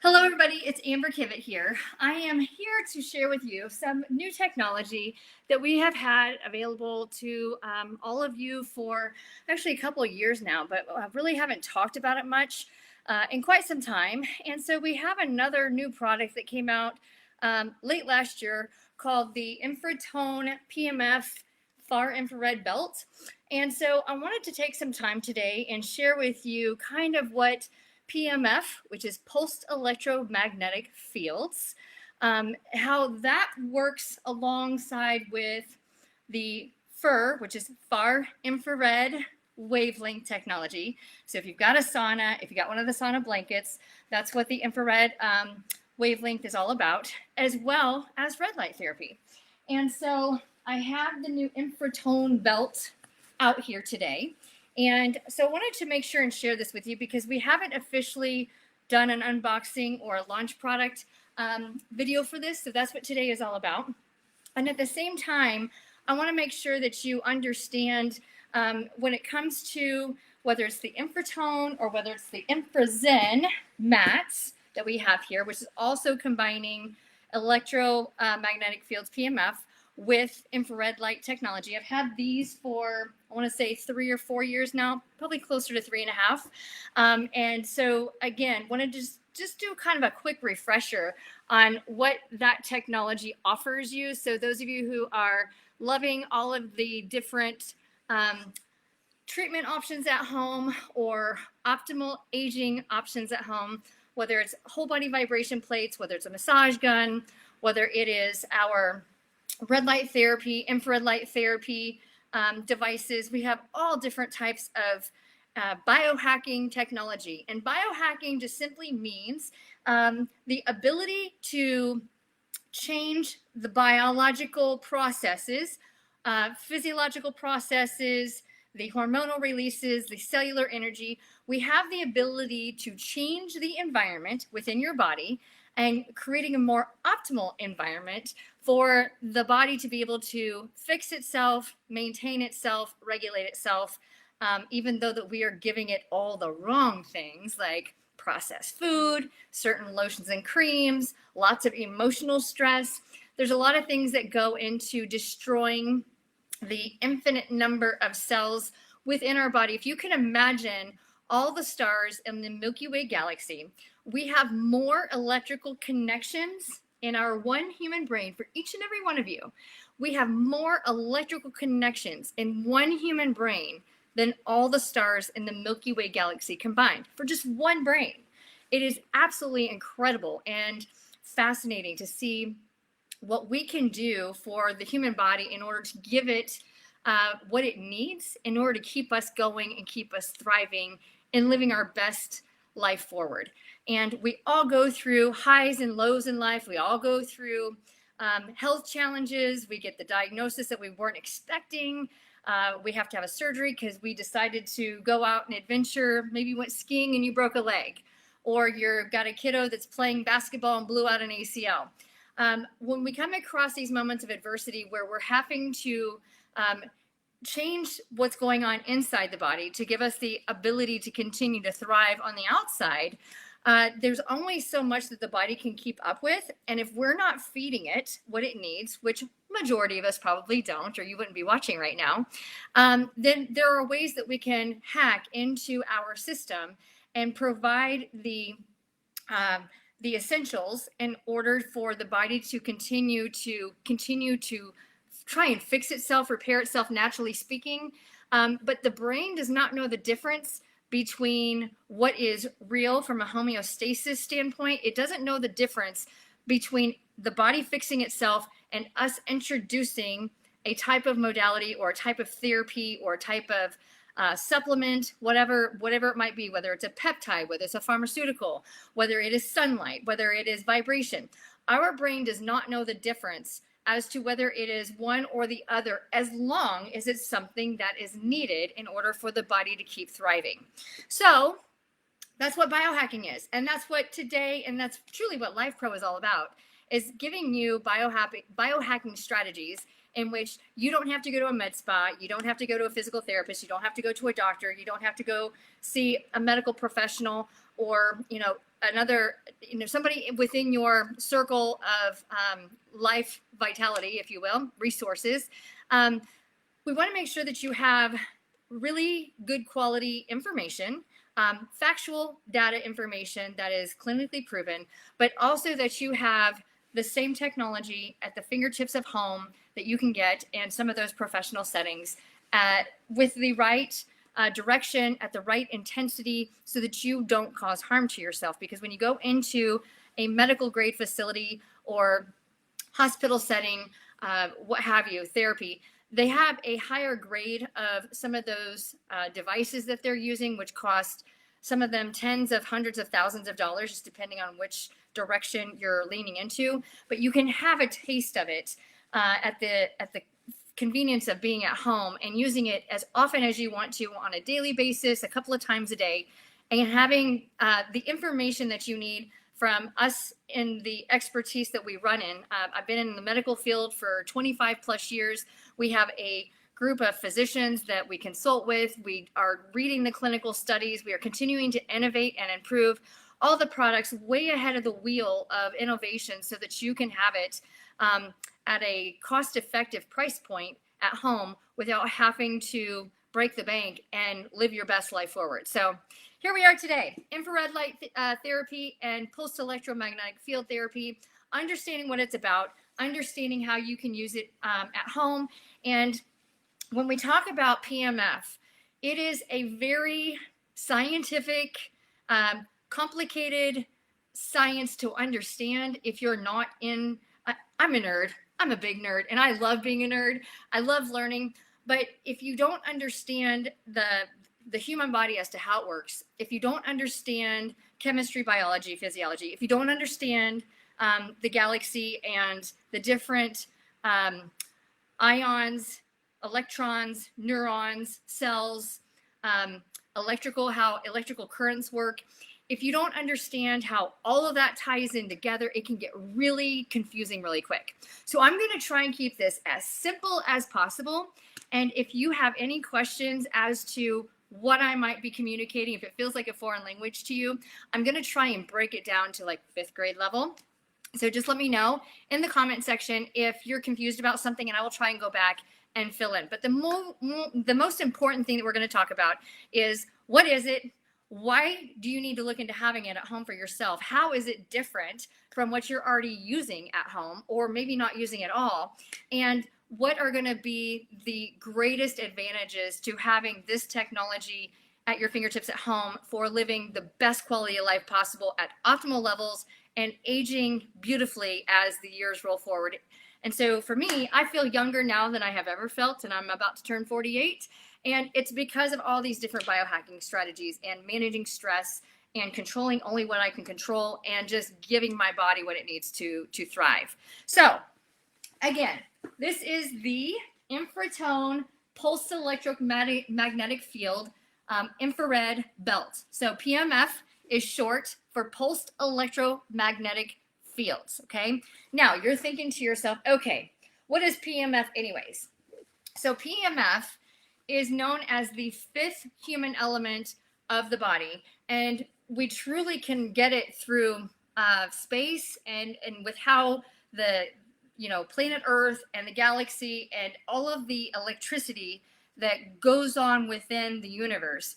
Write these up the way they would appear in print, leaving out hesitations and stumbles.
Hello, everybody. It's Amber Kivett here. I am here to share with you some new technology that we have had available to all of you for actually a couple of years now, but really haven't talked about it much in quite some time. And so we have another new product that came out late last year called the InfraTone PEMF far infrared belt. And so I wanted to take some time today and share with you kind of what PEMF, which is Pulsed Electromagnetic Fields, how that works alongside with the FIR, which is far infrared wavelength technology. So if you've got a sauna, if you got one of the sauna blankets, that's what the infrared wavelength is all about, as well as red light therapy. And so I have the new InfraTone belt out here today. And so I wanted to make sure and share this with you because we haven't officially done an unboxing or a launch product video for this. So that's what today is all about. And at the same time, I want to make sure that you understand when it comes to whether it's the InfraTone or whether it's the InfraZen mats that we have here, which is also combining electromagnetic fields PEMF with infrared light technology. I've had these for, I want to say 3 or 4 years now, probably closer to 3.5. And so again, wanted to just do kind of a quick refresher on what that technology offers you. So those of you who are loving all of the different treatment options at home or optimal aging options at home, whether it's whole body vibration plates, whether it's a massage gun, whether it is our red light therapy, infrared light therapy devices. We have all different types of biohacking technology. And biohacking just simply means the ability to change the biological processes, physiological processes, the hormonal releases, the cellular energy. We have the ability to change the environment within your body and creating a more optimal environment for the body to be able to fix itself, maintain itself, regulate itself, even though that we are giving it all the wrong things like processed food, certain lotions and creams, lots of emotional stress. There's a lot of things that go into destroying the infinite number of cells within our body. If you can imagine all the stars in the Milky Way galaxy, we have more electrical connections in our one human brain for each and every one of you. We have more electrical connections in one human brain than all the stars in the Milky Way galaxy combined for just one brain. It is absolutely incredible and fascinating to see what we can do for the human body in order to give it what it needs in order to keep us going and keep us thriving and living our best life forward. And we all go through highs and lows in life. We all go through health challenges. We get the diagnosis that we weren't expecting. We have to have a surgery because we decided to go out and adventure. Maybe you went skiing and you broke a leg, or you've got a kiddo that's playing basketball and blew out an ACL. When we come across these moments of adversity where we're having to change what's going on inside the body to give us the ability to continue to thrive on the outside, there's only so much that the body can keep up with. And if we're not feeding it what it needs, which majority of us probably don't, or you wouldn't be watching right now, then there are ways that we can hack into our system and provide the essentials in order for the body to continue to try and fix itself, repair itself, naturally speaking. But the brain does not know the difference between what is real from a homeostasis standpoint. It doesn't know the difference between the body fixing itself and us introducing a type of modality or a type of therapy or a type of supplement, whatever it might be, whether it's a peptide, whether it's a pharmaceutical, whether it is sunlight, whether it is vibration. Our brain does not know the difference as to whether it is one or the other, as long as it's something that is needed in order for the body to keep thriving. So that's what biohacking is. And that's what today, and that's truly what Lifepro is all about, is giving you biohacking strategies in which you don't have to go to a med spa, you don't have to go to a physical therapist, you don't have to go to a doctor, you don't have to go see a medical professional or, another, somebody within your circle of life vitality, if you will, resources, we want to make sure that you have really good quality information, factual data information that is clinically proven, but also that you have the same technology at the fingertips of home that you can get in some of those professional settings with the right direction at the right intensity so that you don't cause harm to yourself. Because when you go into a medical grade facility or hospital setting, what have you, therapy, they have a higher grade of some of those devices that they're using, which cost some of them tens of hundreds of thousands of dollars, just depending on which direction you're leaning into. But you can have a taste of it at the convenience of being at home and using it as often as you want to on a daily basis, a couple of times a day, and having the information that you need from us in the expertise that we run in. I've been in the medical field for 25 plus years. We have a group of physicians that we consult with. We are reading the clinical studies. We are continuing to innovate and improve all the products way ahead of the wheel of innovation so that you can have it at a cost-effective price point at home without having to break the bank and live your best life forward. So here we are today, infrared light therapy and pulsed electromagnetic field therapy, understanding what it's about, understanding how you can use it at home. And when we talk about PEMF, it is a very scientific, complicated science to understand if you're not in. I'm a nerd. I'm a big nerd, and I love being a nerd. I love learning. But if you don't understand the human body as to how it works, if you don't understand chemistry, biology, physiology, if you don't understand the galaxy and the different ions, electrons, neurons, cells, how electrical currents work, if you don't understand how all of that ties in together, it can get really confusing really quick. So I'm going to try and keep this as simple as possible. And if you have any questions as to what I might be communicating, if it feels like a foreign language to you, I'm going to try and break it down to like 5th grade level. So just let me know in the comment section if you're confused about something, and I will try and go back and fill in. But the most important thing that we're going to talk about is, what is it? Why do you need to look into having it at home for yourself? How is it different from what you're already using at home, or maybe not using at all? And what are going to be the greatest advantages to having this technology at your fingertips at home for living the best quality of life possible at optimal levels and aging beautifully as the years roll forward? And so for me, I feel younger now than I have ever felt, and I'm about to turn 48. And it's because of all these different biohacking strategies and managing stress and controlling only what I can control and just giving my body what it needs to thrive. So again, this is the InfraTone Pulsed Electromagnetic Field infrared belt. So PEMF is short for Pulsed Electromagnetic Fields, okay? Now you're thinking to yourself, okay, what is PEMF anyways? So PEMF is known as the 5th human element of the body, and we truly can get it through space and with how the planet Earth and the galaxy and all of the electricity that goes on within the universe.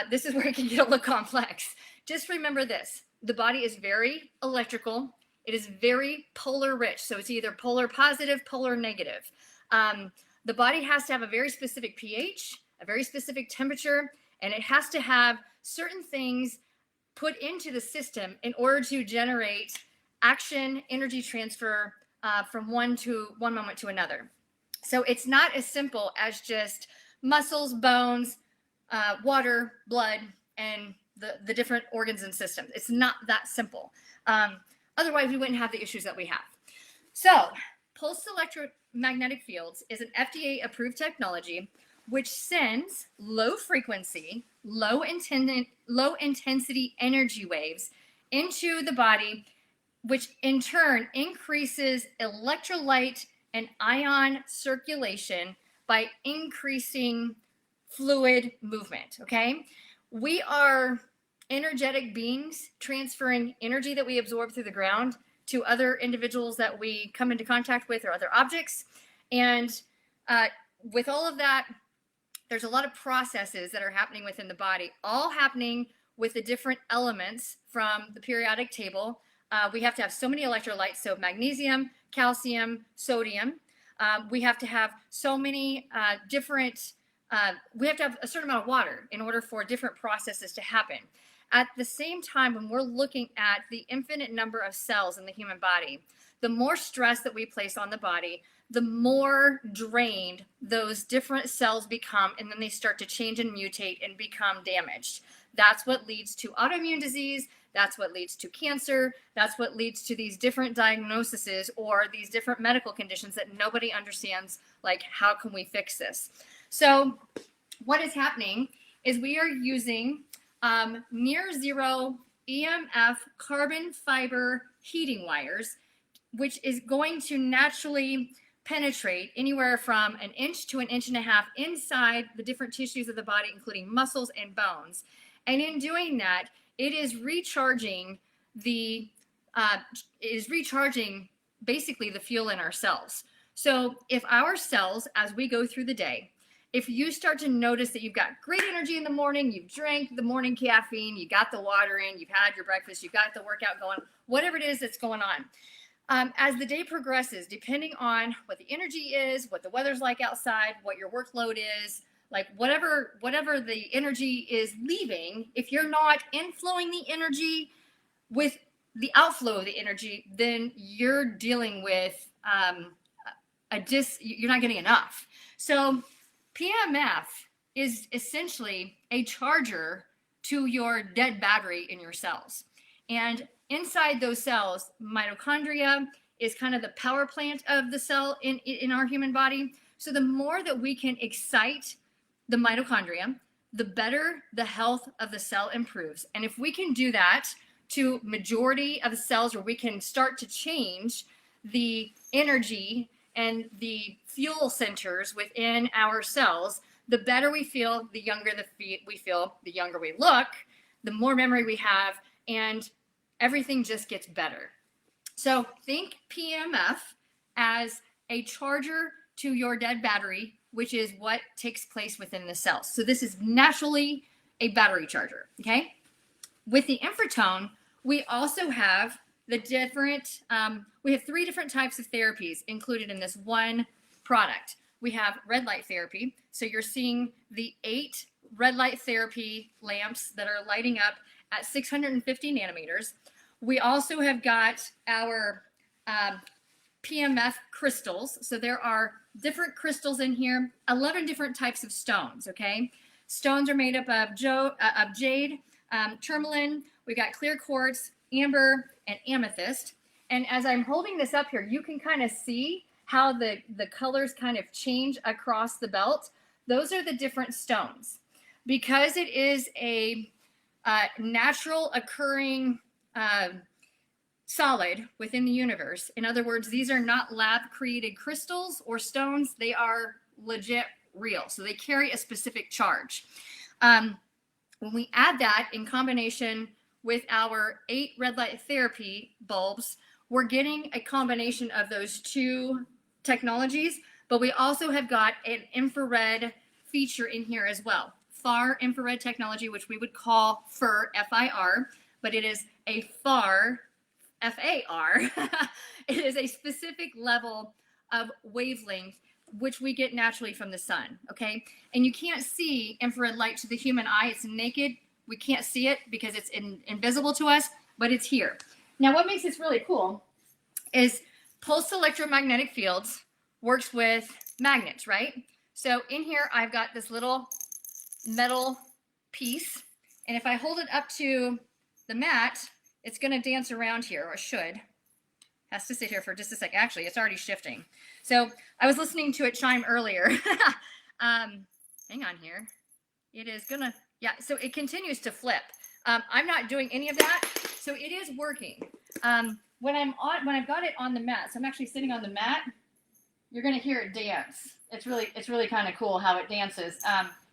This is where it can get a little complex. Just remember this: the body is very electrical. It is very polar rich, so it's either polar positive, polar negative. The body has to have a very specific pH, a very specific temperature, and it has to have certain things put into the system in order to generate action, energy transfer from one moment to another. So it's not as simple as just muscles, bones, water, blood, and the different organs and systems. It's not that simple. Otherwise, we wouldn't have the issues that we have. So pulsed electromagnetic fields is an FDA-approved technology which sends low frequency, low intensity energy waves into the body, which in turn increases electrolyte and ion circulation by increasing fluid movement, okay? We are energetic beings transferring energy that we absorb through the ground to other individuals that we come into contact with or other objects. And with all of that, there's a lot of processes that are happening within the body, all happening with the different elements from the periodic table. We have to have so many electrolytes, so magnesium, calcium, sodium. We have to have so many different, we have to have a certain amount of water in order for different processes to happen. At the same time, when we're looking at the infinite number of cells in the human body, the more stress that we place on the body, the more drained those different cells become, and then they start to change and mutate and become damaged. That's what leads to autoimmune disease. That's what leads to cancer. That's what leads to these different diagnoses or these different medical conditions that nobody understands, like, how can we fix this? So what is happening is we are using near zero EMF carbon fiber heating wires, which is going to naturally penetrate anywhere from 1 inch to 1.5 inches inside the different tissues of the body, including muscles and bones. And in doing that, it is recharging basically the fuel in our cells. So if our cells, as we go through the day, if you start to notice that you've got great energy in the morning, you've drank the morning caffeine, you got the water in, you've had your breakfast, you've got the workout going, whatever it is that's going on. As the day progresses, depending on what the energy is, what the weather's like outside, what your workload is, like whatever the energy is leaving, if you're not inflowing the energy with the outflow of the energy, then you're dealing with you're not getting enough. So PEMF is essentially a charger to your dead battery in your cells. And inside those cells, mitochondria is kind of the power plant of the cell in our human body. So the more that we can excite the mitochondria, the better the health of the cell improves. And if we can do that to majority of the cells, where we can start to change the energy and the fuel centers within our cells, the better we feel, the younger we feel, the younger we look, the more memory we have, and everything just gets better. So think PEMF as a charger to your dead battery, which is what takes place within the cells. So this is naturally a battery charger, okay? With the InfraTone, we also have the different, we have 3 different types of therapies included in this one product. We have red light therapy. So you're seeing the 8 red light therapy lamps that are lighting up at 650 nanometers. We also have got our PEMF crystals. So there are different crystals in here, 11 different types of stones, okay? Stones are made up of jade, tourmaline, we've got clear quartz, amber, and amethyst. And as I'm holding this up here, you can kind of see how the colors kind of change across the belt. Those are the different stones. Because it is a natural occurring solid within the universe. In other words, these are not lab created crystals or stones. They are legit real. So they carry a specific charge. When we add that in combination with our 8 red light therapy bulbs, we're getting a combination of those 2 technologies, but we also have got an infrared feature in here as well. Far infrared technology, which we would call FIR, F-I-R, but it is a far, F-A-R. It is a specific level of wavelength which we get naturally from the sun, okay? And you can't see infrared light to the human eye. It's naked. We can't see it because it's invisible to us, but it's here. Now, what makes this really cool is Pulsed Electromagnetic Fields works with magnets, right? So in here, I've got this little metal piece, and if I hold it up to the mat, it's going to dance around here, or it should. Has to sit here for just a second. Actually, it's already shifting. So I was listening to it chime earlier. Hang on here. It is gonna, yeah, so it continues to flip. I'm not doing any of that, so it is working. When I've got it on the mat, so I'm actually sitting on the mat, you're gonna hear it dance. It's really kind of cool how it dances.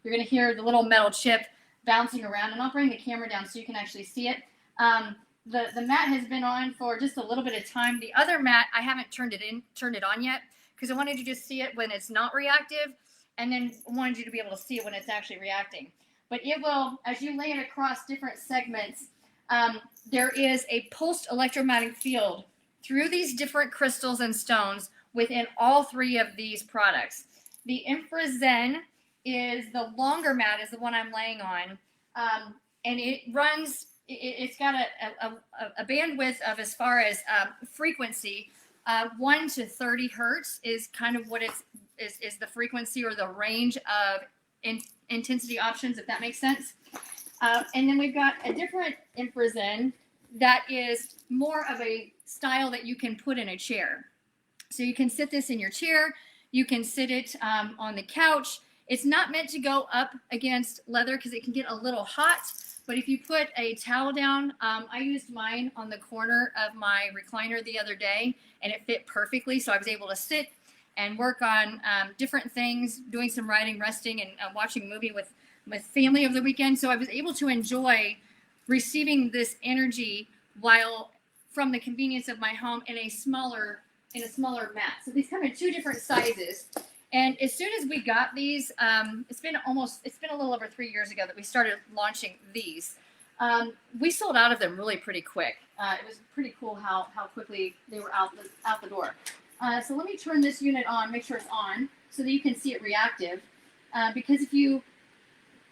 You're gonna hear the little metal chip bouncing around, and I'll bring the camera down so you can actually see it. The mat has been on for just a little bit of time. The other mat, I haven't turned it on yet because I wanted you to see it when it's not reactive, and then wanted you to be able to see it when it's actually reacting. But it will, as you lay it across different segments, there is a pulsed electromagnetic field through these different crystals and stones within all three of these products. The InfraZen is the longer mat, is the one I'm laying on, and it runs. It's got a bandwidth of, as far as frequency, 1 to 30 hertz is kind of what is the frequency or the range of intensity options, if that makes sense. And then we've got a different InfraZen that is more of a style that you can put in a chair. So you can sit this in your chair. You can sit it on the couch. It's not meant to go up against leather because it can get a little hot. But if you put a towel down, I used mine on the corner of my recliner the other day, and it fit perfectly. So I was able to sit and work on different things, doing some writing, resting, and watching a movie with family over the weekend. So I was able to enjoy receiving this energy while from the convenience of my home in a smaller mat. So these come in 2 different sizes. And as soon as we got these, it's been a little over 3 years ago that we started launching these. We sold out of them really pretty quick. It was pretty cool how quickly they were out the door. So let me turn this unit on, make sure it's on, so that you can see it reactive. Because if you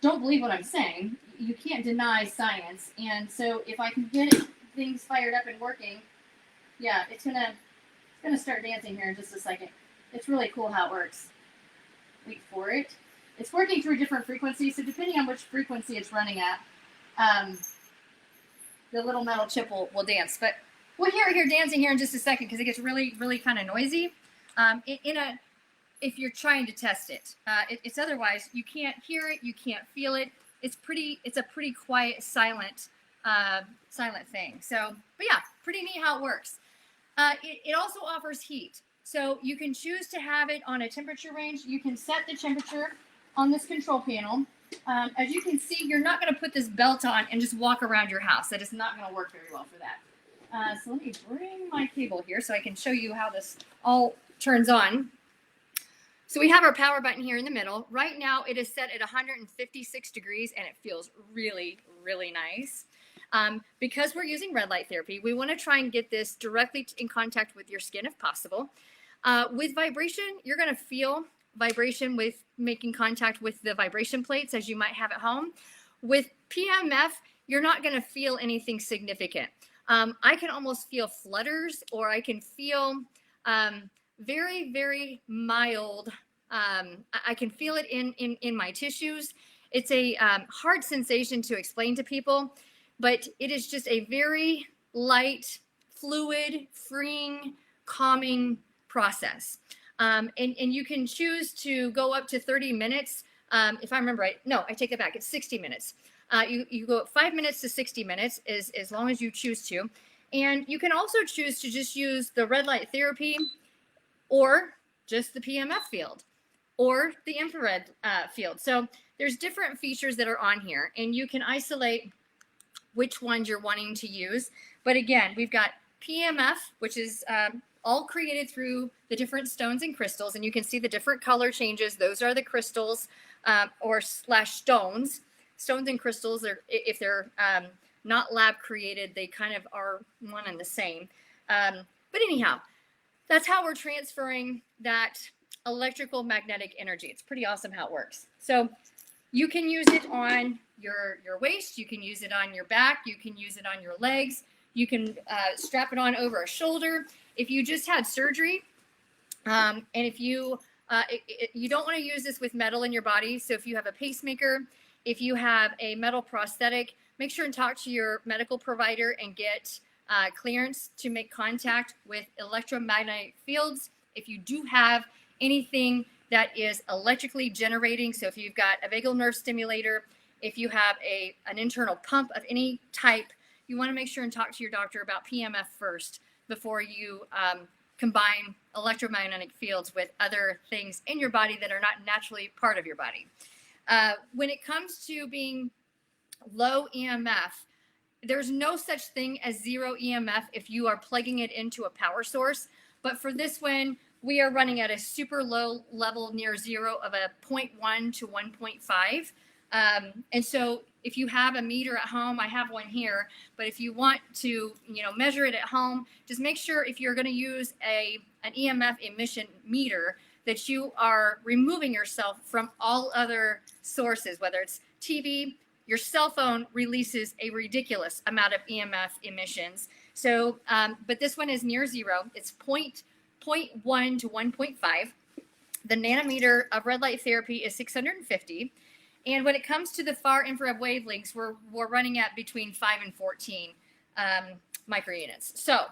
don't believe what I'm saying, you can't deny science. And so if I can get things fired up and working, yeah, it's gonna start dancing here in just a second. It's really cool how it works. Wait for it. It's working through different frequencies, so depending on which frequency it's running at, the little metal chip will dance. But we'll hear it here dancing here in just a second because it gets really, really kind of noisy. If you're trying to test it, it's otherwise you can't hear it, you can't feel it. It's a pretty quiet, silent thing. So, but yeah, pretty neat how it works. It also offers heat. So you can choose to have it on a temperature range. You can set the temperature on this control panel. As you can see, you're not going to put this belt on and just walk around your house. That is not going to work very well for that. So let me bring my cable here so I can show you how this all turns on. So we have our power button here in the middle. Right now it is set at 156 degrees and it feels really, really nice. Because we're using red light therapy, we want to try and get this directly in contact with your skin if possible. With vibration, you're going to feel vibration with making contact with the vibration plates as you might have at home. With PEMF, you're not going to feel anything significant. I can almost feel flutters, or I can feel very, very mild. I can feel it in my tissues. It's a hard sensation to explain to people, but it is just a very light, fluid, freeing, calming process. And you can choose to go up to 30 minutes. If I remember right, no, I take it back. It's 60 minutes. You go 5 minutes to 60 minutes as long as you choose to. And you can also choose to just use the red light therapy or just the PEMF field or the infrared field. So there's different features that are on here, and you can isolate which ones you're wanting to use. But again, we've got PEMF, which is all created through the different stones and crystals, and you can see the different color changes. Those are the crystals or stones. Stones and crystals, if they're not lab created, they kind of are one and the same. But anyhow, that's how we're transferring that electrical magnetic energy. It's pretty awesome how it works. So you can use it on your waist, you can use it on your back, you can use it on your legs, you can strap it on over a shoulder. If you just had surgery, and if you you don't want to use this with metal in your body, so if you have a pacemaker, if you have a metal prosthetic, make sure and talk to your medical provider and get clearance to make contact with electromagnetic fields. If you do have anything that is electrically generating, so if you've got a vagal nerve stimulator, if you have an internal pump of any type, you want to make sure and talk to your doctor about PEMF first before you combine electromagnetic fields with other things in your body that are not naturally part of your body. When it comes to being low EMF. There's no such thing as zero EMF if you are plugging it into a power source. But for this one, we are running at a super low level near zero of a 0.1 to 1.5. And so if you have a meter at home, I have one here, but if you want to, measure it at home, just make sure if you're going to use an EMF emission meter that you are removing yourself from all other sources, whether it's TV. Your cell phone releases a ridiculous amount of EMF emissions. So, but this one is near zero. It's 0.1 to 1.5. The nanometer of red light therapy is 650. And when it comes to the far infrared wavelengths, we're running at between 5 and 14 microunits. So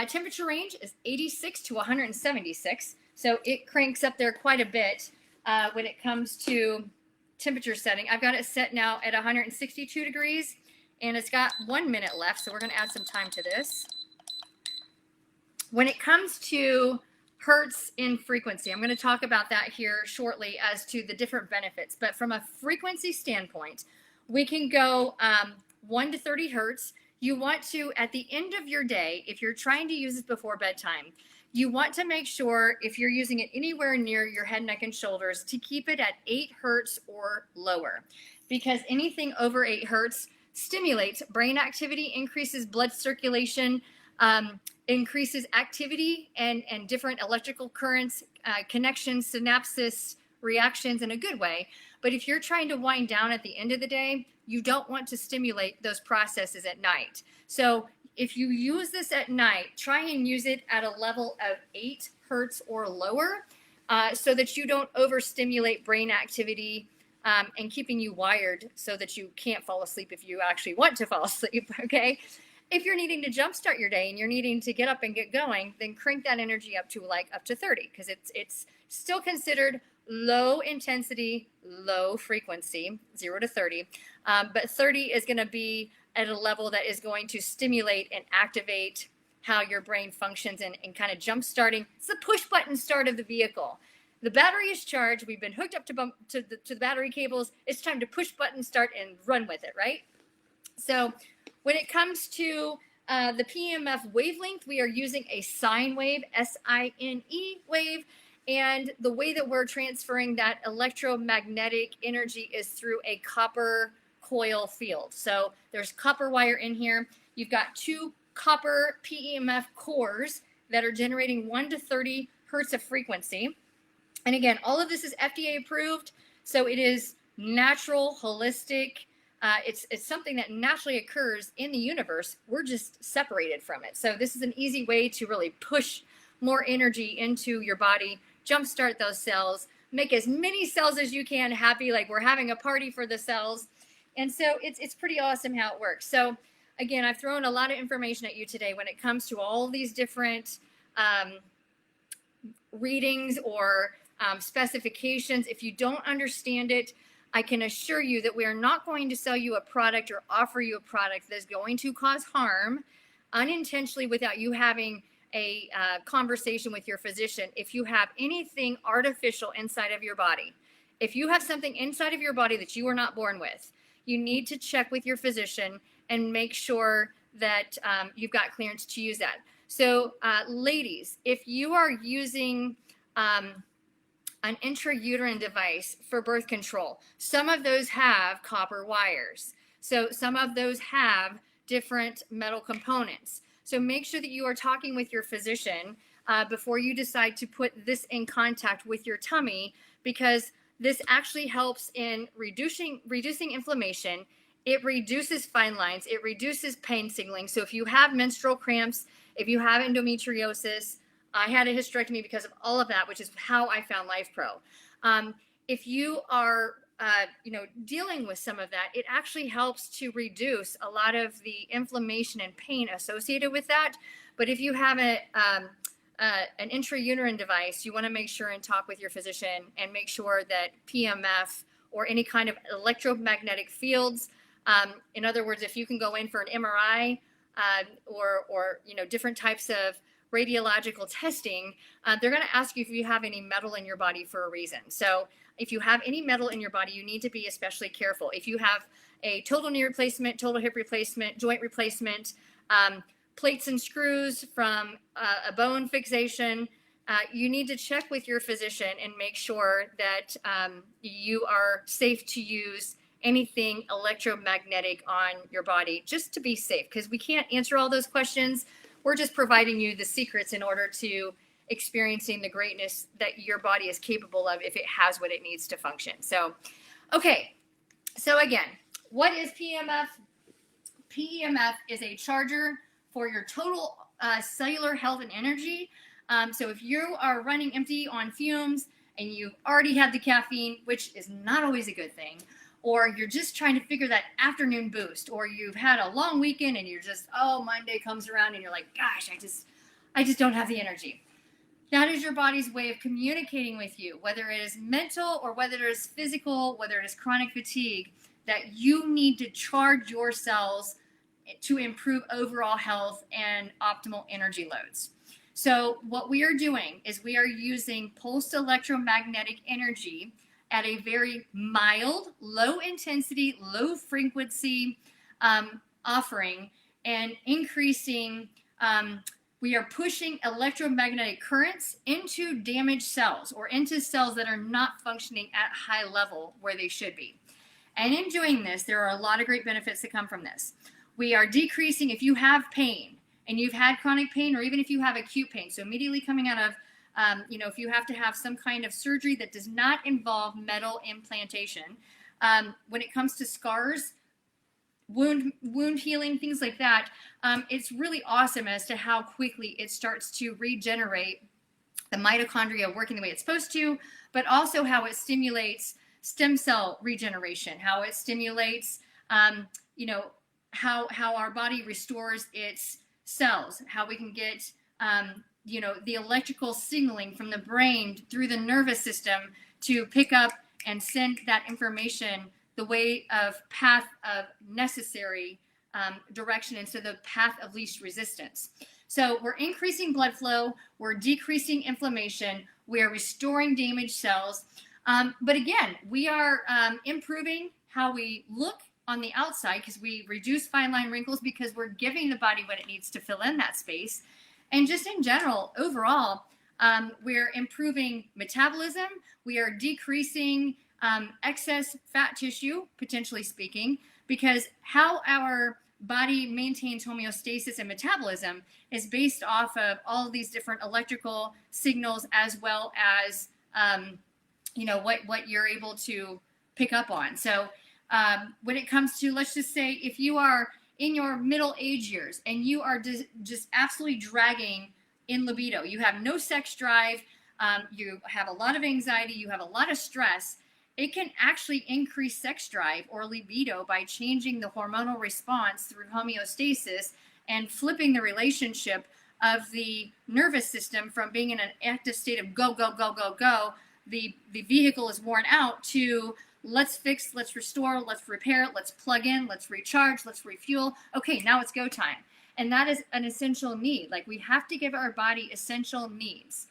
temperature range is 86 to 176. So it cranks up there quite a bit when it comes to temperature setting. I've got it set now at 162 degrees, and it's got 1 minute left, so we're going to add some time to this. When it comes to hertz in frequency, I'm going to talk about that here shortly as to the different benefits, but from a frequency standpoint, we can go 1 to 30 hertz. You want to, at the end of your day, if you're trying to use this before bedtime, you want to make sure, if you're using it anywhere near your head, neck, and shoulders, to keep it at 8 hertz or lower, because anything over 8 hertz stimulates brain activity, increases blood circulation, increases activity and different electrical currents, connections, synapses, reactions in a good way. But if you're trying to wind down at the end of the day, you don't want to stimulate those processes at night. So if you use this at night, try and use it at a level of 8 hertz or lower so that you don't overstimulate brain activity and keeping you wired so that you can't fall asleep if you actually want to fall asleep, okay? If you're needing to jumpstart your day and you're needing to get up and get going, then crank that energy up to 30, because it's still considered low intensity, low frequency, 0 to 30. But 30 is going to be at a level that is going to stimulate and activate how your brain functions and kind of jump starting. It's the push button start of the vehicle. The battery is charged. We've been hooked up to the battery cables. It's time to push button start and run with it, right? So when it comes to the PEMF wavelength, we are using a sine wave, S-I-N-E wave. And the way that we're transferring that electromagnetic energy is through a copper coil field. So there's copper wire in here. You've got 2 copper PEMF cores that are generating 1 to 30 hertz of frequency. And again, all of this is FDA approved. So it is natural, holistic. It's something that naturally occurs in the universe. We're just separated from it. So this is an easy way to really push more energy into your body, jumpstart those cells, make as many cells as you can happy, like we're having a party for the cells. And so it's pretty awesome how it works. So again, I've thrown a lot of information at you today when it comes to all these different readings or specifications. If you don't understand it, I can assure you that we are not going to sell you a product or offer you a product that's going to cause harm unintentionally without you having a conversation with your physician. If you have anything artificial inside of your body, if you have something inside of your body that you were not born with, you need to check with your physician and make sure that you've got clearance to use that. So ladies, if you are using an intrauterine device for birth control, some of those have copper wires. So some of those have different metal components. So make sure that you are talking with your physician before you decide to put this in contact with your tummy, because this actually helps in reducing inflammation. It reduces fine lines. It reduces pain signaling. So if you have menstrual cramps, if you have endometriosis, I had a hysterectomy because of all of that, which is how I found Lifepro. If you are dealing with some of that, it actually helps to reduce a lot of the inflammation and pain associated with that. But if you have an intrauterine device, you want to make sure and talk with your physician and make sure that PEMF or any kind of electromagnetic fields, in other words, if you can go in for an MRI or different types of radiological testing, they're going to ask you if you have any metal in your body for a reason. So if you have any metal in your body, you need to be especially careful. If you have a total knee replacement, total hip replacement, joint replacement, plates and screws from a bone fixation, you need to check with your physician and make sure that you are safe to use anything electromagnetic on your body, just to be safe, because we can't answer all those questions. We're just providing you the secrets in order to experiencing the greatness that your body is capable of if it has what it needs to function. So, okay. So again, what is PEMF? PEMF is a charger for your total cellular health and energy. So if you are running empty on fumes and you already have the caffeine, which is not always a good thing, or you're just trying to figure that afternoon boost, or you've had a long weekend and you're just, oh, Monday comes around and you're like, gosh, I just don't have the energy. That is your body's way of communicating with you, whether it is mental or whether it is physical, whether it is chronic fatigue, that you need to charge your cells to improve overall health and optimal energy loads. So what we are doing is we are using pulsed electromagnetic energy at a very mild, low intensity, low frequency offering, and increasing, we are pushing electromagnetic currents into damaged cells or into cells that are not functioning at high level where they should be. And in doing this, there are a lot of great benefits that come from this. We are decreasing, if you have pain and you've had chronic pain, or even if you have acute pain, so immediately coming out of if you have to have some kind of surgery that does not involve metal implantation, when it comes to scars, wound healing, things like that, it's really awesome as to how quickly it starts to regenerate the mitochondria working the way it's supposed to, but also how it stimulates stem cell regeneration, how it stimulates, how our body restores its cells, how we can get the electrical signaling from the brain through the nervous system to pick up and send that information the way of path of necessary direction instead of the path of least resistance. So we're increasing blood flow, we're decreasing inflammation, we are restoring damaged cells. But again, we are improving how we look on the outside, because we reduce fine line wrinkles, because we're giving the body what it needs to fill in that space. And just in general, overall, we're improving metabolism. We are decreasing excess fat tissue, potentially speaking, because how our body maintains homeostasis and metabolism is based off of all of these different electrical signals, as well as, what you're able to pick up on. So when it comes to, let's just say, if you are in your middle age years and you are just absolutely dragging in libido, you have no sex drive, you have a lot of anxiety, you have a lot of stress, it can actually increase sex drive or libido by changing the hormonal response through homeostasis and flipping the relationship of the nervous system from being in an active state of go, go, go, go, go, the vehicle is worn out, to let's fix, let's restore, let's repair, let's plug in, let's recharge, let's refuel. Okay, now it's go time. And that is an essential need. Like, we have to give our body essential needs.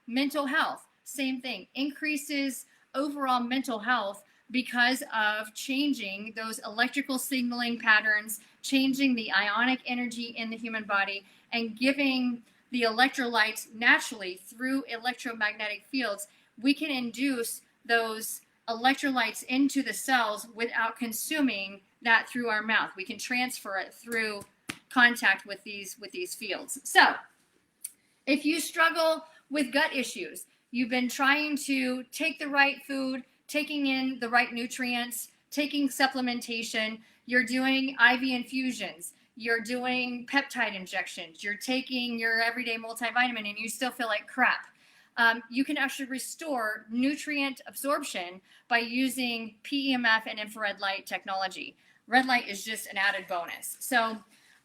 Mental health, same thing, increases overall mental health because of changing those electrical signaling patterns, changing the ionic energy in the human body, and giving the electrolytes naturally through electromagnetic fields. We can induce those electrolytes into the cells without consuming that through our mouth. We can transfer it through contact with these fields. So if you struggle with gut issues, you've been trying to take the right food, taking in the right nutrients, taking supplementation, you're doing IV infusions, you're doing peptide injections, you're taking your everyday multivitamin, and you still feel like crap. You can actually restore nutrient absorption by using PEMF and infrared light technology. Red light is just an added bonus. So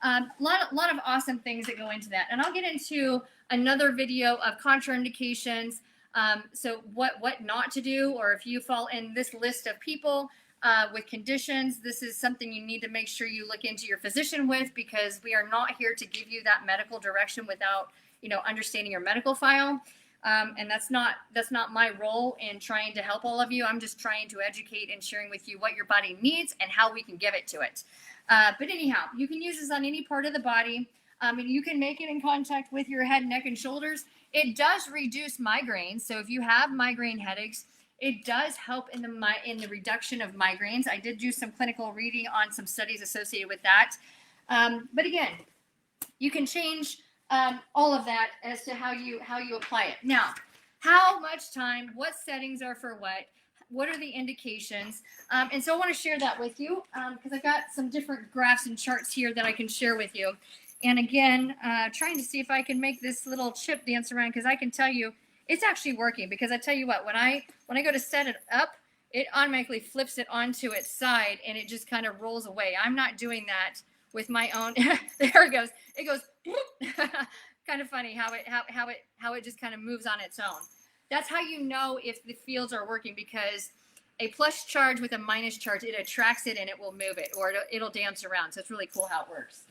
a lot of awesome things that go into that. And I'll get into another video of contraindications. So what not to do, or if you fall in this list of people with conditions, this is something you need to make sure you look into your physician with, because we are not here to give you that medical direction without, understanding your medical file. And that's not my role in trying to help all of you. I'm just trying to educate and sharing with you what your body needs and how we can give it to it. But anyhow, you can use this on any part of the body, and you can make it in contact with your head, neck, and shoulders. It does reduce migraines. So if you have migraine headaches, it does help in the reduction of migraines. I did do some clinical reading on some studies associated with that. But again, you can change all of that as to how you apply it. Now, how much time, what settings are for what are the indications? And so I want to share that with you because I've got some different graphs and charts here that I can share with you. And again, trying to see if I can make this little chip dance around, because I can tell you it's actually working. Because I tell you what, when I go to set it up, it automatically flips it onto its side and it just kind of rolls away. I'm not doing that with my own. There it goes. It goes kind of funny how it just kind of moves on its own. That's how you know if the fields are working, because a plus charge with a minus charge, it attracts it and it will move it, or it'll dance around. So it's really cool how it works.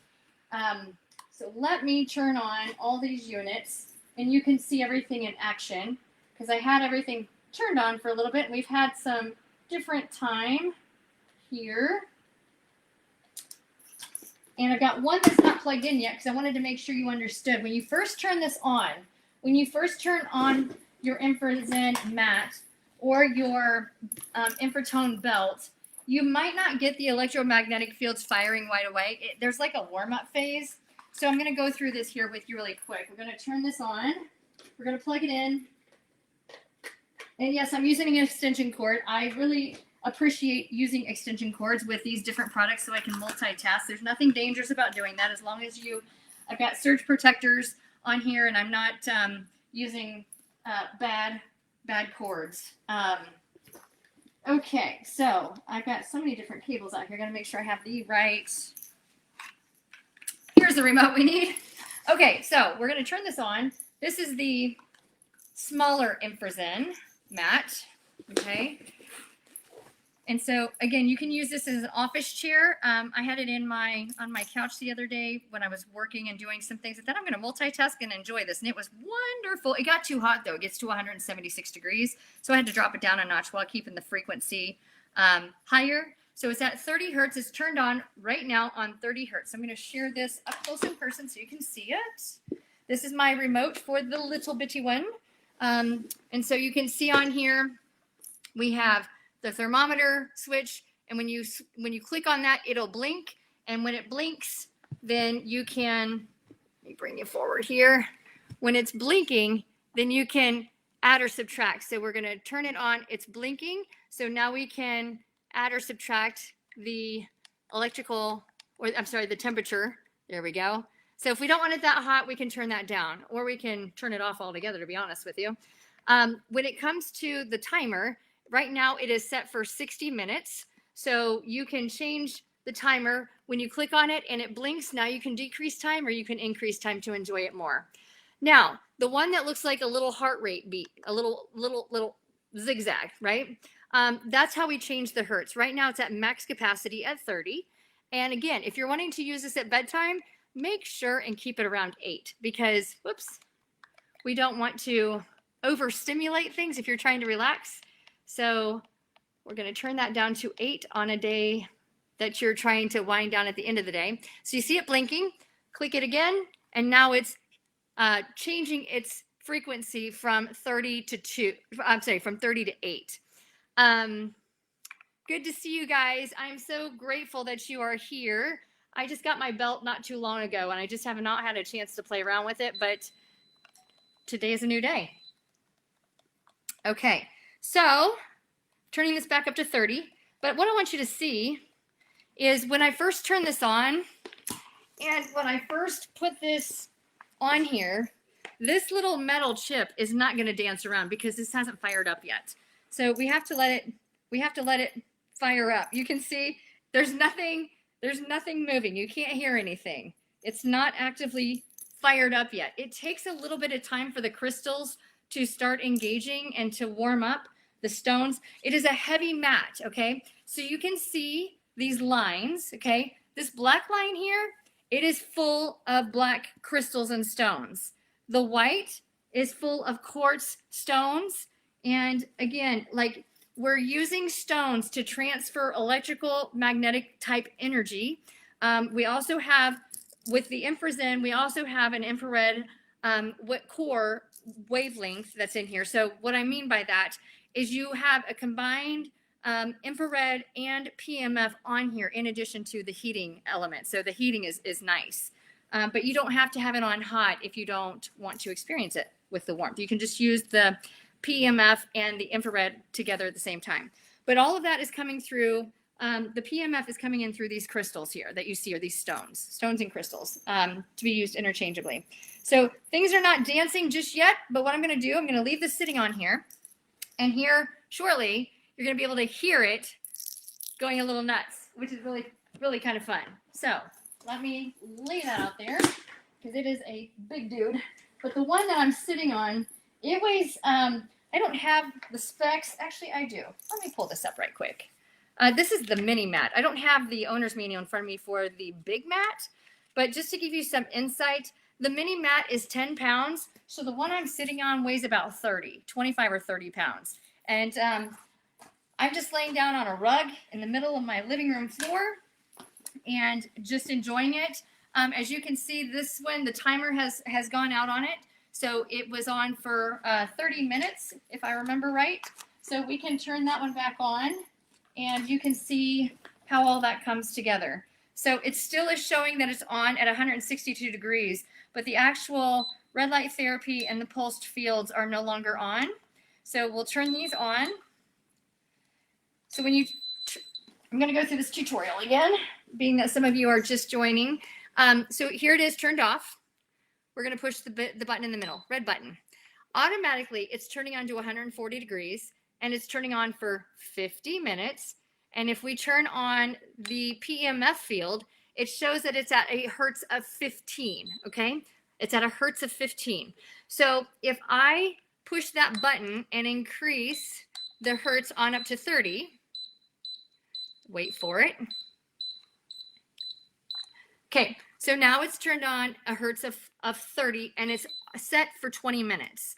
So let me turn on all these units and you can see everything in action, because I had everything turned on for a little bit. We've had some different time here. And I've got one that's not plugged in yet because I wanted to make sure you understood. When you first turn this on, when you first turn on your InfraZen mat or your InfraTone belt, you might not get the electromagnetic fields firing right away. There's like a warm-up phase. So I'm going to go through this here with you really quick. We're going to turn this on. We're going to plug it in. And yes, I'm using an extension cord. I really appreciate using extension cords with these different products so I can multitask. There's nothing dangerous about doing that, as long as I've got surge protectors on here and I'm not using bad cords. Okay, so I've got so many different cables out here. I got to make sure I have the right. Here's the remote we need. Okay, so we're going to turn this on. This is the smaller InfraZen mat. Okay. And so again, you can use this as an office chair. I had it on my couch the other day when I was working and doing some things. And then I'm going to multitask and enjoy this. And it was wonderful. It got too hot though. It gets to 176 degrees. So I had to drop it down a notch while keeping the frequency higher. So it's at 30 hertz. It's turned on right now on 30 hertz. I'm going to share this up close in person so you can see it. This is my remote for the little bitty one. And so you can see on here, we have the thermometer switch, and when you click on that, it'll blink, and when it blinks, then you can, let me bring you forward here. When it's blinking, then you can add or subtract. So we're going to turn it on. It's blinking, so now we can add or subtract the the temperature. There we go. So if we don't want it that hot, we can turn that down, or we can turn it off altogether, to be honest with you. When it comes to the timer, right now it is set for 60 minutes. So you can change the timer when you click on it and it blinks. Now you can decrease time or you can increase time to enjoy it more. Now, the one that looks like a little heart rate beat, a little zigzag, right? That's how we change the hertz. Right now it's at max capacity at 30. And again, if you're wanting to use this at bedtime, make sure and keep it around 8, because, whoops, we don't want to overstimulate things if you're trying to relax. So we're going to turn that down to 8 on a day that you're trying to wind down at the end of the day. So you see it blinking, click it again, and now it's changing its frequency from 30 to 8. Good to see you guys. I'm so grateful that you are here. I just got my belt not too long ago, and I just have not had a chance to play around with it, but today is a new day. Okay, so turning this back up to 30, but what I want you to see is when I first turn this on, and when I first put this on here, this little metal chip is not going to dance around because this hasn't fired up yet. So we have to let it fire up. You can see there's nothing moving. You can't hear anything. It's not actively fired up yet. It takes a little bit of time for the crystals to start engaging and to warm up the stones. It is a heavy mat, okay? So you can see these lines, okay? This black line here, it is full of black crystals and stones. The white is full of quartz stones. And again, like, we're using stones to transfer electrical magnetic type energy. We also have, with the InfraZen, we also have an infrared core wavelength that's in here. So what I mean by that is you have a combined infrared and PEMF on here in addition to the heating element. So the heating is nice. But you don't have to have it on hot if you don't want to experience it with the warmth. You can just use the PEMF and the infrared together at the same time. But all of that is coming through, the PEMF is coming in through these crystals here that you see, are these stones and crystals, to be used interchangeably. So things are not dancing just yet, but what I'm going to do, I'm going to leave this sitting on here, and here shortly you're going to be able to hear it going a little nuts, which is really, really kind of fun. So let me lay that out there, because it is a big dude. But the one that I'm sitting on, it weighs, I don't have the specs. Actually, I do. Let me pull this up right quick. This is the mini mat. I don't have the owner's manual in front of me for the big mat, but just to give you some insight, the mini mat is 10 pounds. So the one I'm sitting on weighs about 25 or 30 pounds. And I'm just laying down on a rug in the middle of my living room floor and just enjoying it. As you can see, this one, the timer has gone out on it. So it was on for 30 minutes, if I remember right. So we can turn that one back on, and you can see how all that comes together. So it still is showing that it's on at 162 degrees, but the actual red light therapy and the pulsed fields are no longer on. So we'll turn these on. So when I'm going to go through this tutorial again, being that some of you are just joining. So here it is turned off. We're going to push the button in the middle, red button. Automatically, it's turning on to 140 degrees, and it's turning on for 50 minutes. And if we turn on the PEMF field, it shows that it's at a hertz of 15, okay? It's at a hertz of 15. So if I push that button and increase the hertz on up to 30, wait for it. Okay, so now it's turned on a hertz of 30, and it's set for 20 minutes.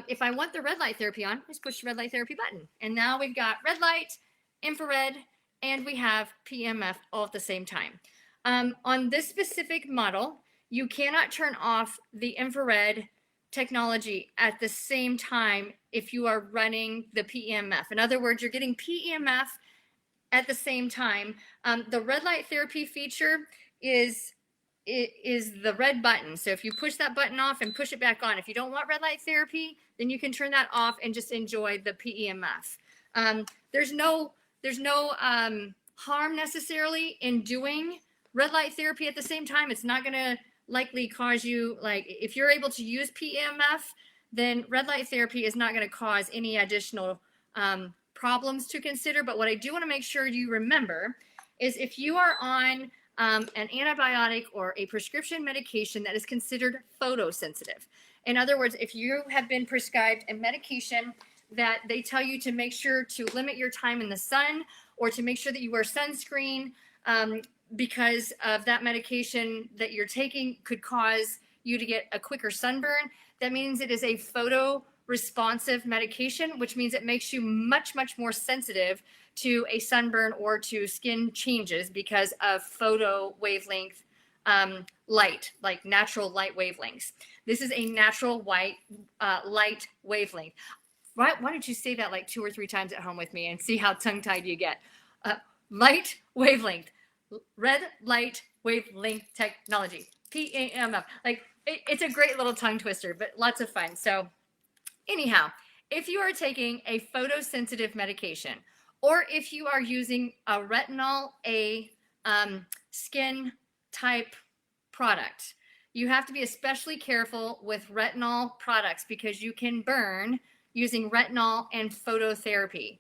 If I want the red light therapy on, just push the red light therapy button. And now we've got red light, infrared, and we have PEMF all at the same time. On this specific model, you cannot turn off the infrared technology at the same time if you are running the PEMF. In other words, you're getting PEMF at the same time. The red light therapy feature is the red button. So if you push that button off and push it back on, if you don't want red light therapy, then you can turn that off and just enjoy the PEMF. There's no harm necessarily in doing red light therapy at the same time. It's not going to likely cause you, like, if you're able to use PEMF, then red light therapy is not going to cause any additional problems to consider. But what I do want to make sure you remember is if you are on an antibiotic or a prescription medication that is considered photosensitive. In other words, if you have been prescribed a medication that they tell you to make sure to limit your time in the sun, or to make sure that you wear sunscreen, because of that medication that you're taking could cause you to get a quicker sunburn, that means it is a photoresponsive medication, which means it makes you much, much more sensitive to a sunburn or to skin changes because of photo wavelength light, like natural light wavelengths. This is a natural light wavelength. Why don't you say that like 2 or 3 times at home with me and see how tongue-tied you get? Light wavelength, red light wavelength technology, PEMF. Like, it's a great little tongue twister, but lots of fun. So anyhow, if you are taking a photosensitive medication, or if you are using a retinol, a skin type product, you have to be especially careful with retinol products because you can burn using retinol and phototherapy.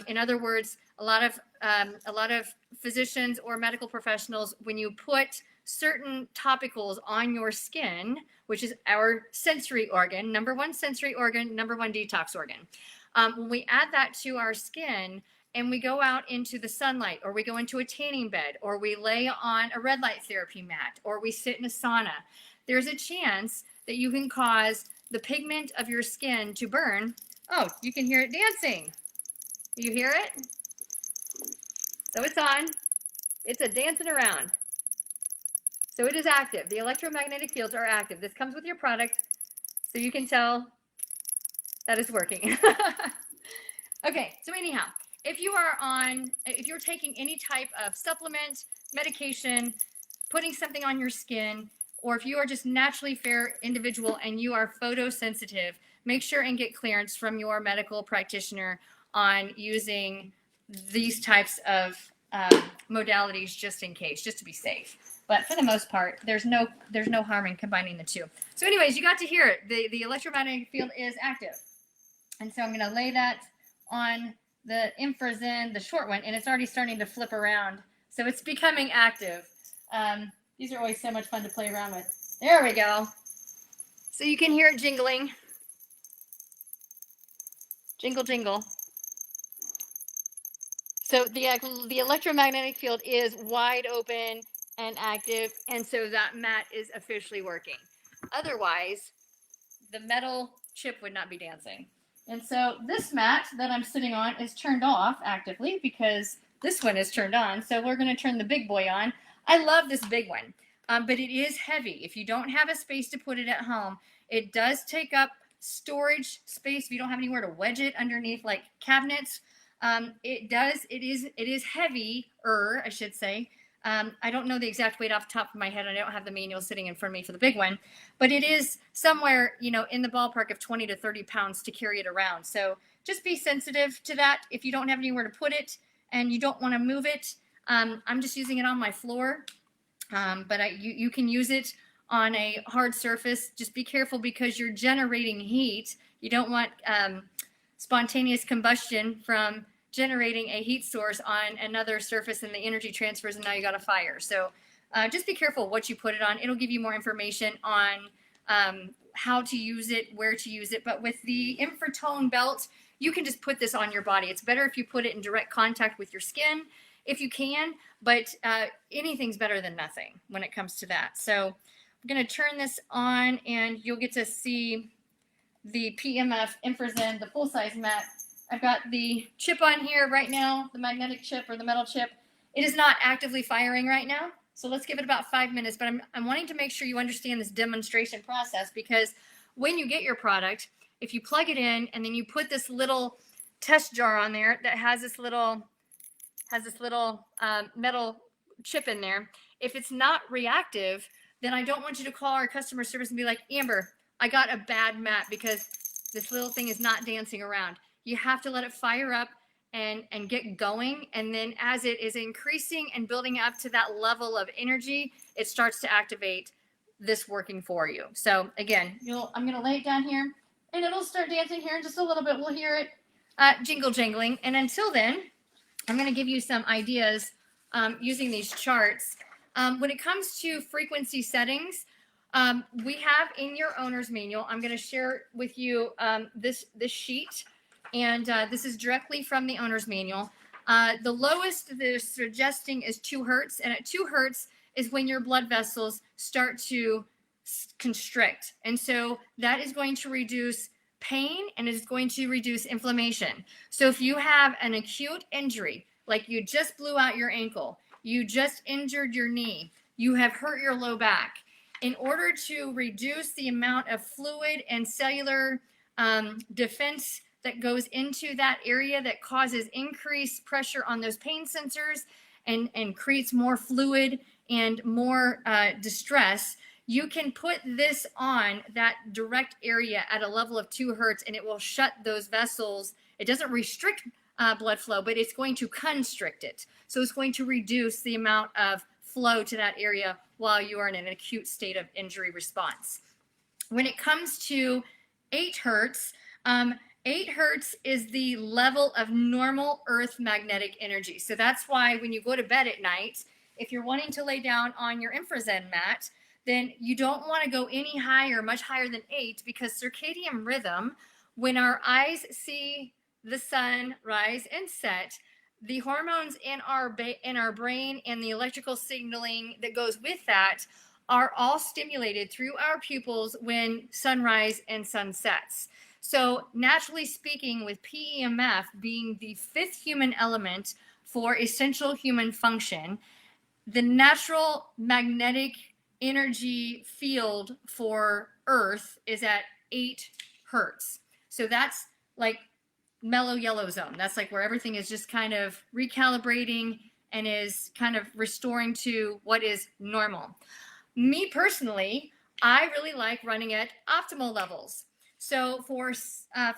In other words, a lot of physicians or medical professionals, when you put certain topicals on your skin, which is our sensory organ, number 1 sensory organ, number 1 detox organ. When we add that to our skin and we go out into the sunlight, or we go into a tanning bed, or we lay on a red light therapy mat, or we sit in a sauna, there's a chance that you can cause the pigment of your skin to burn. Oh, you can hear it dancing. You hear it? So it's on. It's a dancing around. So it is active. The electromagnetic fields are active. This comes with your product, so you can tell that it's working. Okay, so anyhow, if you're taking any type of supplement, medication, putting something on your skin, or if you are just naturally fair individual and you are photosensitive, make sure and get clearance from your medical practitioner on using these types of modalities just in case, just to be safe. But for the most part, there's no harm in combining the two. So anyways, you got to hear it. The electromagnetic field is active. And so I'm going to lay that on the InfraZen, the short one, and it's already starting to flip around. So it's becoming active. These are always so much fun to play around with. There we go. So you can hear it jingling. Jingle, jingle. So the electromagnetic field is wide open and active, and so that mat is officially working. Otherwise, the metal chip would not be dancing. And so this mat that I'm sitting on is turned off actively because this one is turned on. So we're going to turn the big boy on. I love this big one, but it is heavy. If you don't have a space to put it at home, it does take up storage space. If you don't have anywhere to wedge it underneath like cabinets, it is heavier, I should say. I don't know the exact weight off the top of my head. I don't have the manual sitting in front of me for the big one, but it is somewhere, in the ballpark of 20 to 30 pounds to carry it around. So just be sensitive to that. If you don't have anywhere to put it and you don't want to move it, I'm just using it on my floor, but you can use it on a hard surface. Just be careful because you're generating heat. You don't want spontaneous combustion from generating a heat source on another surface and the energy transfers and now you got a fire. So just be careful what you put it on. It'll give you more information on how to use it, where to use it. But with the InfraTone belt, you can just put this on your body. It's better if you put it in direct contact with your skin if you can, but anything's better than nothing when it comes to that. So I'm going to turn this on and you'll get to see the PEMF InfraZen, the full-size mat. I've got the chip on here right now, the magnetic chip or the metal chip. It is not actively firing right now, so let's give it about 5 minutes. But I'm wanting to make sure you understand this demonstration process because when you get your product, if you plug it in and then you put this little test jar on there that has this little metal chip in there, if it's not reactive, then I don't want you to call our customer service and be like, Amber, I got a bad mat because this little thing is not dancing around. You have to let it fire up and get going. And then as it is increasing and building up to that level of energy, it starts to activate this working for you. So again, I'm going to lay it down here and it'll start dancing here in just a little bit. We'll hear it jingle jingling. And until then, I'm going to give you some ideas using these charts. When it comes to frequency settings, we have in your owner's manual, I'm going to share with you this sheet. And this is directly from the owner's manual. The lowest they're suggesting is 2 hertz. And at 2 hertz is when your blood vessels start to constrict. And so that is going to reduce pain and it is going to reduce inflammation. So if you have an acute injury, like you just blew out your ankle, you just injured your knee, you have hurt your low back, in order to reduce the amount of fluid and cellular defense that goes into that area that causes increased pressure on those pain sensors and creates more fluid and more distress, you can put this on that direct area at a level of 2 hertz and it will shut those vessels. It doesn't restrict blood flow, but it's going to constrict it. So it's going to reduce the amount of flow to that area while you are in an acute state of injury response. When it comes to 8 hertz, 8 hertz is the level of normal Earth magnetic energy. So that's why when you go to bed at night, if you're wanting to lay down on your InfraZen mat, then you don't want to go any higher, much higher than 8, because circadian rhythm, when our eyes see the sun rise and set, the hormones in our brain and the electrical signaling that goes with that are all stimulated through our pupils when sunrise and sunsets. So naturally speaking, with PEMF being the fifth human element for essential human function, the natural magnetic energy field for Earth is at 8 hertz. So that's like mellow yellow zone. That's like where everything is just kind of recalibrating and is kind of restoring to what is normal. Me personally, I really like running at optimal levels. So for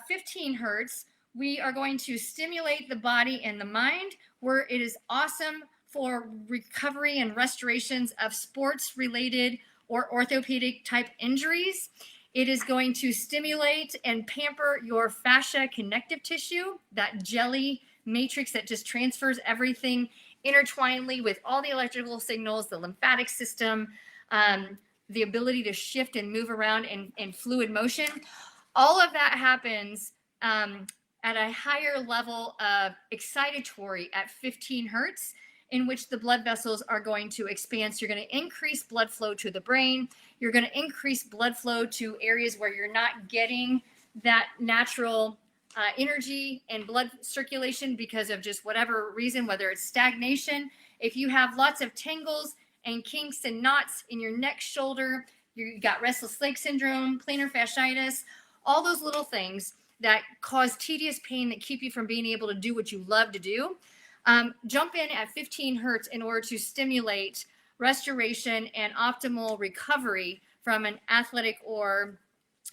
15 hertz, we are going to stimulate the body and the mind, where it is awesome for recovery and restorations of sports-related or orthopedic type injuries. It is going to stimulate and pamper your fascia connective tissue, that jelly matrix that just transfers everything intertwinedly with all the electrical signals, the lymphatic system, the ability to shift and move around in fluid motion. All of that happens at a higher level of excitatory at 15 hertz, in which the blood vessels are going to expand. So you're going to increase blood flow to the brain. You're going to increase blood flow to areas where you're not getting that natural energy and blood circulation because of just whatever reason, whether it's stagnation. If you have lots of tangles and kinks and knots in your neck, shoulder, you got restless leg syndrome, plantar fasciitis, all those little things that cause tedious pain that keep you from being able to do what you love to do. Jump in at 15 hertz in order to stimulate restoration and optimal recovery from an athletic or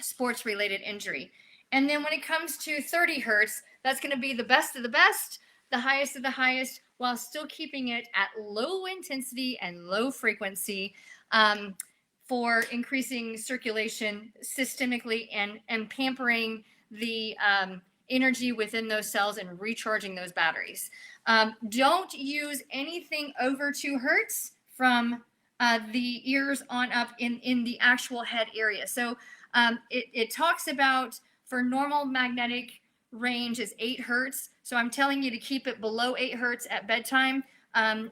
sports related injury. And then when it comes to 30 hertz, that's going to be the best of the best, the highest of the highest, while still keeping it at low intensity and low frequency for increasing circulation systemically and pampering the energy within those cells and recharging those batteries. Don't use anything over 2 hertz from the ears on up in the actual head area. So it talks about for normal magnetic range is 8 hertz. So I'm telling you to keep it below 8 hertz at bedtime.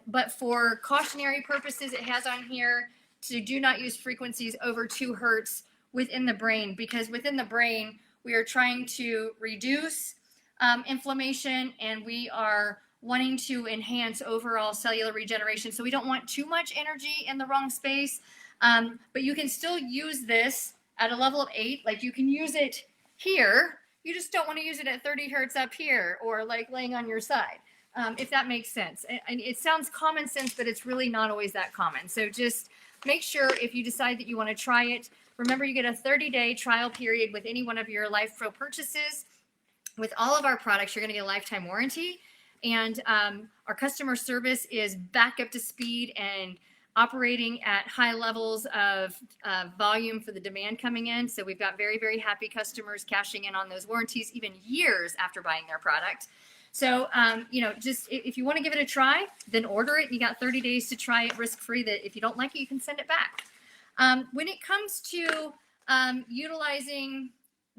But for cautionary purposes, it has on here to do not use frequencies over 2 hertz within the brain, because within the brain, we are trying to reduce inflammation, and we are wanting to enhance overall cellular regeneration. So we don't want too much energy in the wrong space, but you can still use this at a level of 8. Like you can use it here. You just don't want to use it at 30 hertz up here or like laying on your side, if that makes sense. And it sounds common sense, but it's really not always that common. So just make sure if you decide that you want to try it, remember you get a 30-day trial period with any one of your Lifepro purchases. With all of our products, you're going to get a lifetime warranty. And our customer service is back up to speed and operating at high levels of volume for the demand coming in. So we've got very, very happy customers cashing in on those warranties even years after buying their product. So, just if you want to give it a try, then order it. You got 30 days to try it risk-free. That if you don't like it, you can send it back. When it comes to utilizing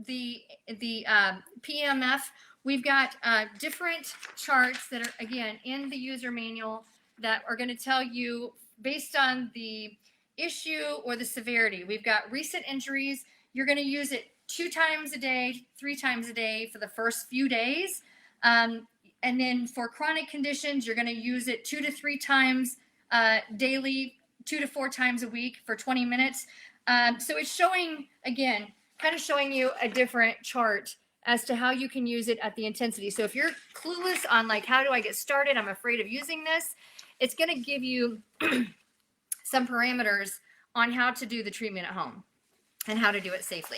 the PEMF, we've got different charts that are, again, in the user manual that are going to tell you based on the issue or the severity. We've got recent injuries. You're going to use it 2 times a day, 3 times a day for the first few days. And then for chronic conditions, you're going to use it 2 to 3 times daily, 2 to 4 times a week for 20 minutes. So it's showing, again, kind of showing you a different chart as to how you can use it at the intensity. So if you're clueless on like, how do I get started? I'm afraid of using this. It's going to give you some parameters on how to do the treatment at home and how to do it safely.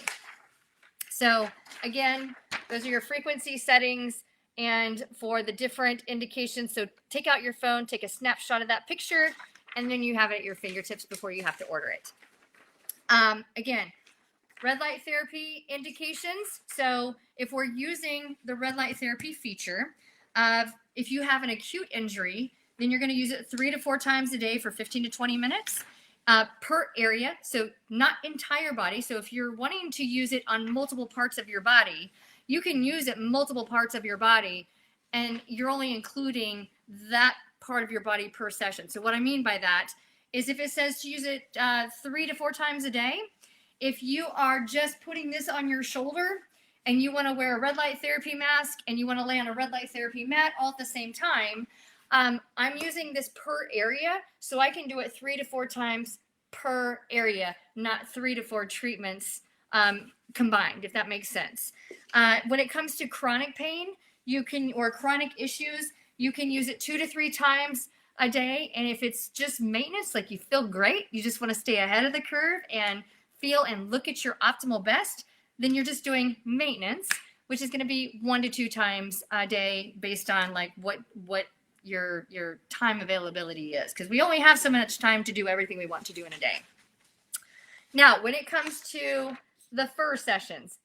So again, those are your frequency settings and for the different indications. So take out your phone, take a snapshot of that picture, and then you have it at your fingertips before you have to order it. Again, red light therapy indications. So if we're using the red light therapy feature, if you have an acute injury, then you're going to use it 3 to 4 times a day for 15 to 20 minutes per area. So not entire body. So if you're wanting to use it on multiple parts of your body, you can use it multiple parts of your body, and you're only including that part of your body per session. So what I mean by that is if it says to use it 3 to 4 times a day. If you are just putting this on your shoulder and you want to wear a red light therapy mask and you want to lay on a red light therapy mat all at the same time, I'm using this per area, so I can do it 3 to 4 times per area, not 3 to 4 treatments combined, if that makes sense. When it comes to chronic pain, or chronic issues, you can use it 2 to 3 times a day. And if it's just maintenance, like you feel great, you just want to stay ahead of the curve and feel and look at your optimal best, then you're just doing maintenance, which is going to be 1 to 2 times a day based on like what your time availability is, because we only have so much time to do everything we want to do in a day. Now, when it comes to the FIR sessions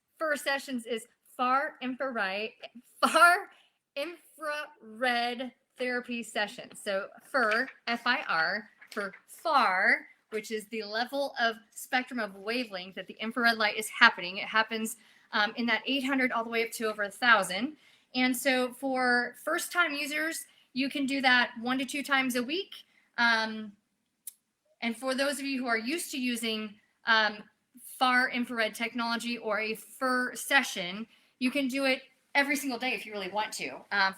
is far infrared therapy sessions. So FIR, F-I-R, for far, which is the level of spectrum of wavelength that the infrared light is happening. It happens in that 800 all the way up to over 1,000. And so for first-time users, you can do that 1 to 2 times a week. And for those of you who are used to using far infrared technology or a FIR session, you can do it every single day if you really want to,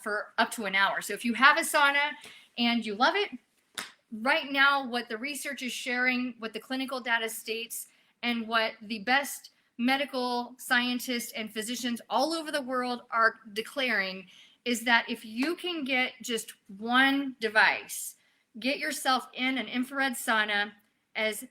for up to an hour. So if you have a sauna and you love it, right now what the research is sharing, what the clinical data states, and what the best medical scientists and physicians all over the world are declaring is that if you can get just one device, get yourself in an infrared sauna as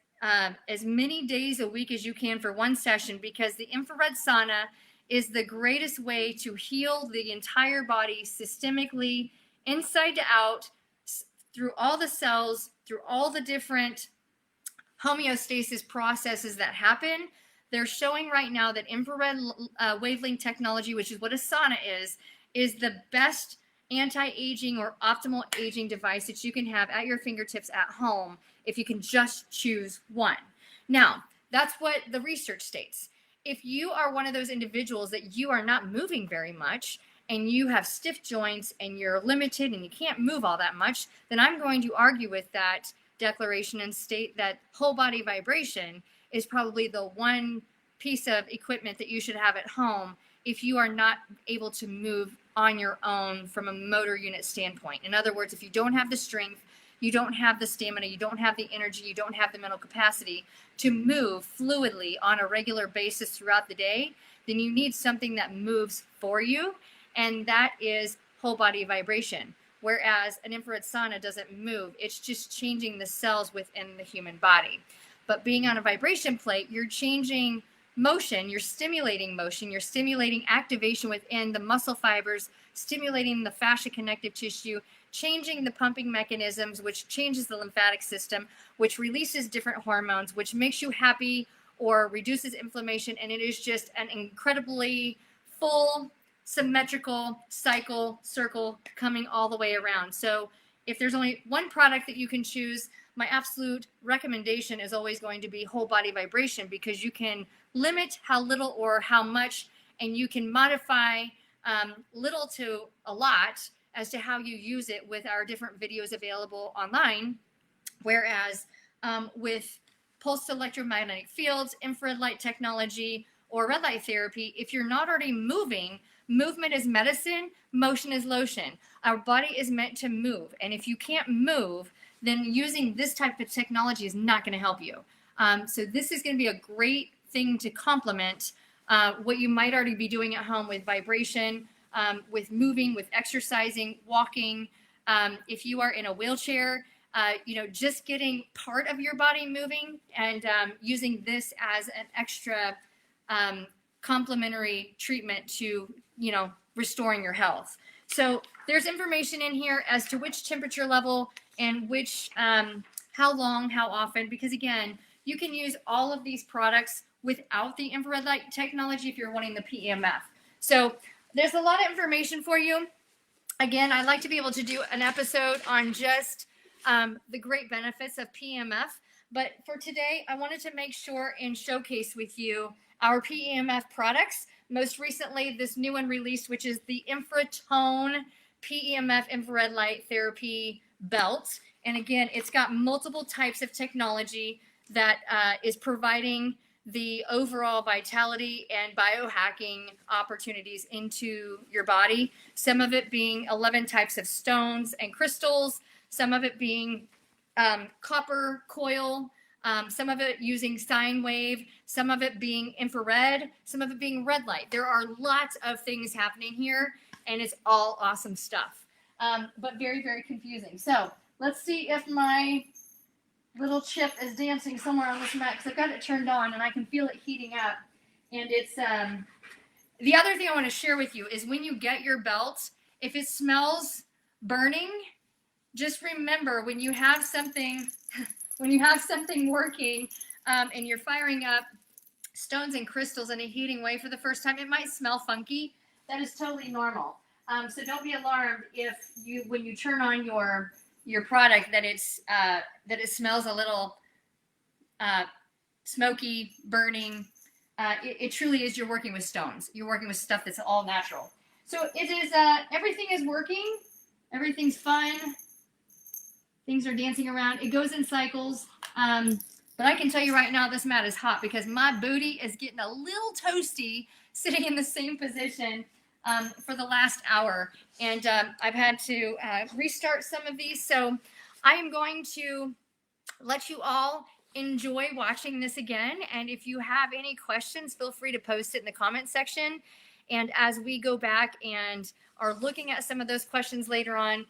many days a week as you can for one session, because the infrared sauna is the greatest way to heal the entire body systemically, inside to out, through all the cells, through all the different homeostasis processes that happen. They're showing right now that infrared wavelength technology, which is what a sauna is the best anti-aging or optimal aging device that you can have at your fingertips at home if you can just choose one. Now, that's what the research states. If you are one of those individuals that you are not moving very much and you have stiff joints and you're limited and you can't move all that much, then I'm going to argue with that declaration and state that whole body vibration is probably the one piece of equipment that you should have at home if you are not able to move on your own from a motor unit standpoint. In other words, if you don't have the strength, you don't have the stamina, you don't have the energy, you don't have the mental capacity to move fluidly on a regular basis throughout the day, then you need something that moves for you, and that is whole body vibration. Whereas an infrared sauna doesn't move, it's just changing the cells within the human body. But being on a vibration plate, you're changing motion, you're stimulating motion, you're stimulating activation within the muscle fibers, stimulating the fascia connective tissue, changing the pumping mechanisms, which changes the lymphatic system, which releases different hormones, which makes you happy or reduces inflammation. And it is just an incredibly full, symmetrical circle coming all the way around. So if there's only one product that you can choose, my absolute recommendation is always going to be whole body vibration, because you can limit how little or how much, and you can modify little to a lot as to how you use it with our different videos available online. Whereas with pulsed electromagnetic fields, infrared light technology, or red light therapy, if you're not already moving, movement is medicine, motion is lotion. Our body is meant to move. And if you can't move, then using this type of technology is not going to help you. So this is going to be a great thing to complement what you might already be doing at home with vibration, with moving, with exercising, walking. If you are in a wheelchair, just getting part of your body moving and using this as an extra complementary treatment to, restoring your health. So there's information in here as to which temperature level and which, how long, how often, because again, you can use all of these products without the infrared light technology if you're wanting the PEMF. So there's a lot of information for you. Again, I'd like to be able to do an episode on just the great benefits of PEMF. But for today, I wanted to make sure and showcase with you our PEMF products. Most recently, this new one released, which is the INFRA-TONE PEMF infrared light therapy belt. And again, it's got multiple types of technology that is providing the overall vitality and biohacking opportunities into your body. Some of it being 11 types of stones and crystals, some of it being copper coil, some of it using sine wave, some of it being infrared, some of it being red light. There are lots of things happening here, and it's all awesome stuff, but very, very confusing. So let's see if my little chip is dancing somewhere on this mat, because I've got it turned on and I can feel it heating up. And it's the other thing I want to share with you is when you get your belt, if it smells burning, just remember when you have something working and you're firing up stones and crystals in a heating way for the first time, it might smell funky. That is totally normal. So don't be alarmed if when you turn on your product that it smells a little smoky, burning. It truly is, you're working with stones. You're working with stuff that's all natural. So it is, everything is working. Everything's fun. Things are dancing around. It goes in cycles. But I can tell you right now, this mat is hot because my booty is getting a little toasty sitting in the same position for the last hour. And I've had to restart some of these. So I am going to let you all enjoy watching this again. And if you have any questions, feel free to post it in the comment section. And as we go back and are looking at some of those questions later on,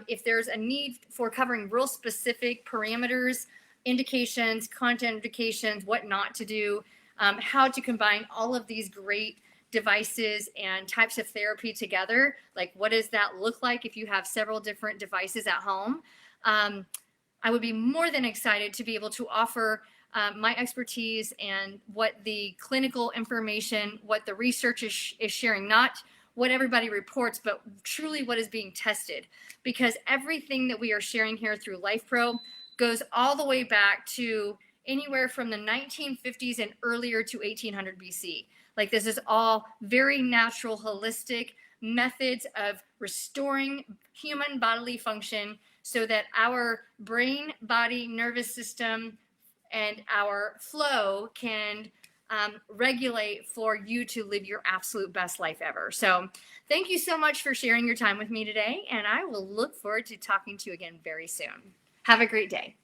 if there's a need for covering real specific parameters, indications, contraindications, what not to do, how to combine all of these great devices and types of therapy together, like what does that look like if you have several different devices at home, I would be more than excited to be able to offer my expertise and what the clinical information, what the research is sharing, not what everybody reports, but truly what is being tested. Because everything that we are sharing here through Lifepro goes all the way back to anywhere from the 1950s and earlier to 1800 BC. Like, this is all very natural, holistic methods of restoring human bodily function so that our brain, body, nervous system, and our flow can regulate for you to live your absolute best life ever. So thank you so much for sharing your time with me today, and I will look forward to talking to you again very soon. Have a great day.